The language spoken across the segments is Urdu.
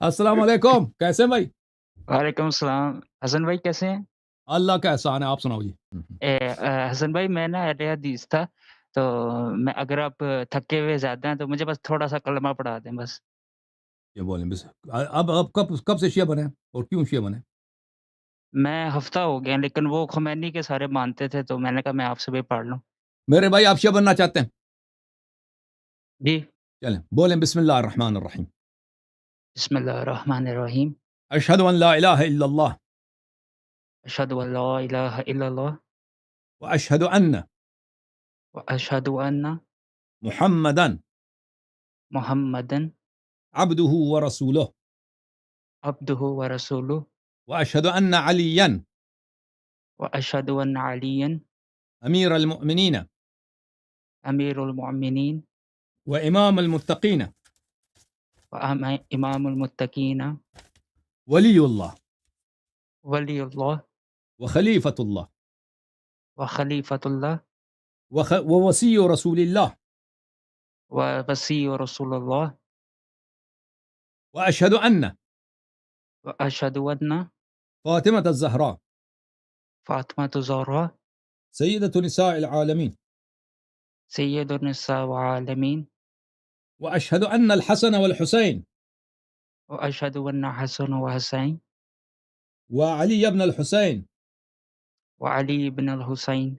السلام علیکم، کیسے ہیں بھائی؟ وعلیکم السلام حسن بھائی کیسے ہیں؟ اللہ کا احسان ہے، آپ سناؤ جی۔ حسن بھائی میں نا اہل حدیث تھا تو میں اگر آپ تھکے ہوئے زیادہ ہیں تو مجھے بس تھوڑا سا کلمہ پڑھا دیں بس۔ یہ بولیں بس اب کب سے شیعہ بنے اور کیوں شیعہ بنے؟ میں ہفتہ ہو گیا لیکن وہ خمینی کے سارے مانتے تھے تو میں نے کہا میں آپ سے بھی پڑھ لوں۔ میرے بھائی آپ شیعہ بننا چاہتے ہیں؟ جی چلیں بولیں بسم اللہ الرحمن الرحیم۔ بسم اللہ الرحمن الرحیم۔ اشہد ان لا الہ الا اللہ اشہد ان لا الہ الا اللہ واشہد ان واشہد ان محمدا محمدن عبدہ ورسولہ عبدہ ورسولہ واشہد ان علیا واشہد ان علیٰ امیر المؤمنین امیر المؤمنین وامام المتقین امام المتقین ولی اللہ ولی اللہ وخلیفۃ اللہ وخلیفۃ اللہ ووسی رسول اللہ ووصی رسول اللہ واشہد ان واشہد ان فاطمۃ الزہراء فاطمہ الزہراء سیدۃ نساء العالمین سید النساء والعالمین واشہد ان الحسن والحسین واشہد ان حسن و حسین وعلی بن الحسین وعلی بن الحسین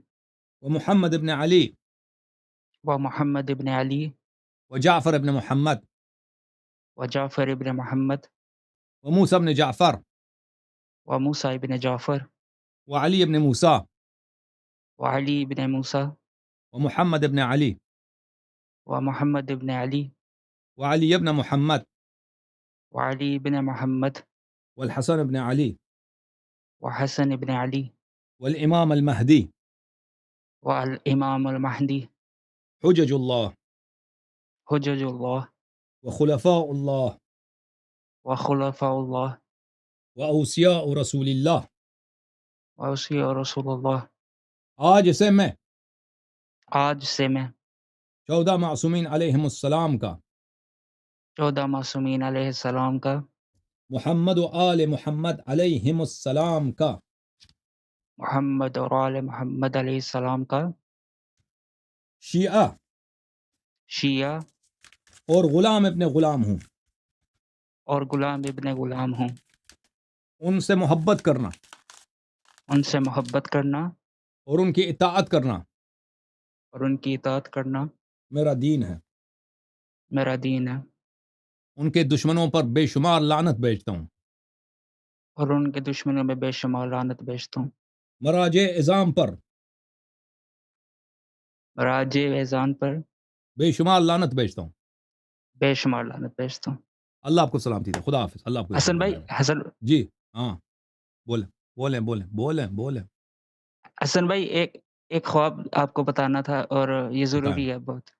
ومحمد بن علی ومحمد بن علی وجعفر بن محمد وجعفر بن محمد وموسى بن جعفر وموسى بن جعفر وعلي بن موسى وعلی بن موسیٰ ومحمد بن علي ومحمد بن علی وعلي بن محمد وعلی بن محمد والحسن بن علي وحسن بن علی والإمام المهدي والامام المہدی حجج الله حجج اللہ وخلفاء الله وخلفاء اللہ وأوصياء رسول الله۔ ووصی رسول اللہ۔ آج سے میں آج سے میں 14 معصومین علیہم السلام کا 14 معصومین علیہ السلام کا محمد و آل محمد علیہم السلام کا محمد اور آل محمد علیہ السلام کا شیعہ شیعہ اور غلام ابن غلام ہوں، اور غلام ابن غلام ہوں، ان سے محبت کرنا ان سے محبت کرنا اور ان کی اطاعت کرنا اور ان کی اطاعت کرنا میرا دین ہے۔ میرا دین ہے، ان کے دشمنوں پر بے شمار لعنت بھیجتا ہوں، اور ان کے دشمنوں میں بے شمار لعنت بھیجتا ہوں، مراجع اعظام پر راج اذان پر بے شمار لعنت بھیجتا ہوں۔ بے شمار لعنت بھیجتا ہوں۔ اللہ آپ کو سلامتی دے، خدا حافظ، اللہ آپ کو حسن بھائی جی ہاں بولیں بولیں بولیں بولیں بولیں حسن بھائی ایک خواب آپ کو بتانا تھا اور یہ ضروری بتائیں۔ ہے بہت۔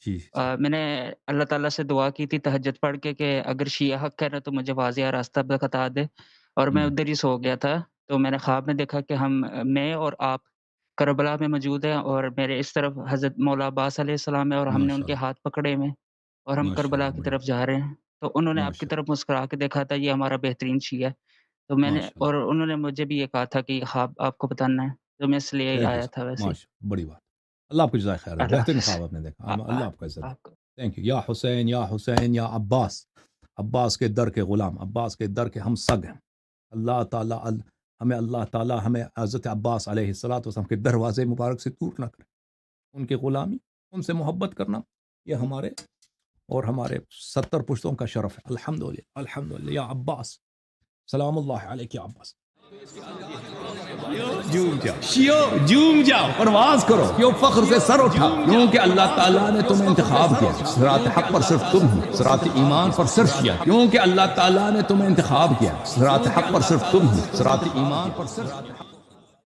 جی میں نے اللہ تعالیٰ سے دعا کی تھی تہجد پڑھ کے کہ اگر شیعہ حق ہے نا تو مجھے واضح راستہ بتا دے، اور میں ادھر ہی سو گیا تھا تو میں نے خواب میں دیکھا کہ میں اور آپ کربلا میں موجود ہیں، اور میرے اس طرف حضرت مولا عباس علیہ السلام ہے اور ہم نے ان کے ہاتھ پکڑے میں اور ہم کربلا کی طرف جا رہے ہیں، تو انہوں نے آپ کی طرف مسکرا کے دیکھا تھا، یہ ہمارا بہترین شیعہ ہے، تو میں نے اور انہوں نے مجھے بھی یہ کہا تھا کہ یہ خواب آپ کو بتانا ہے، تو میں اس لیے آیا تھا ویسے۔ بڑی بات، اللہ آپ کو جزائے خیر، اللہ بہترین حافظ۔ خواب آپ نے دیکھا، اللہ آپ کا عزت دے۔ آپ کو تھینک یو یا حسین یا حسین یا عباس، عباس کے در کے غلام، عباس کے در کے ہم سگ ہیں۔ اللہ تعالیٰ ہمیں حضرت عباس علیہ السلام کے دروازے مبارک سے دور نہ کرے، ان کی غلامی، ان سے محبت کرنا، یہ ہمارے اور ہمارے 70 پشتوں کا شرف ہے۔ الحمدللہ الحمدللہ یا عباس، سلام اللہ علیک یا عباس۔ جوم جاؤ پرواز کرو، کیوں فخر سے سر اٹھا، کیونکہ اللہ تعالیٰ نے تمہیں انتخاب کیا، صراط حق پر صرف تم ہو، صراط ایمان پر صرف کیا، کیونکہ اللہ تعالیٰ نے تمہیں انتخاب کیا، صراط حق پر صرف تم ہو، صراط ایمان پر صرف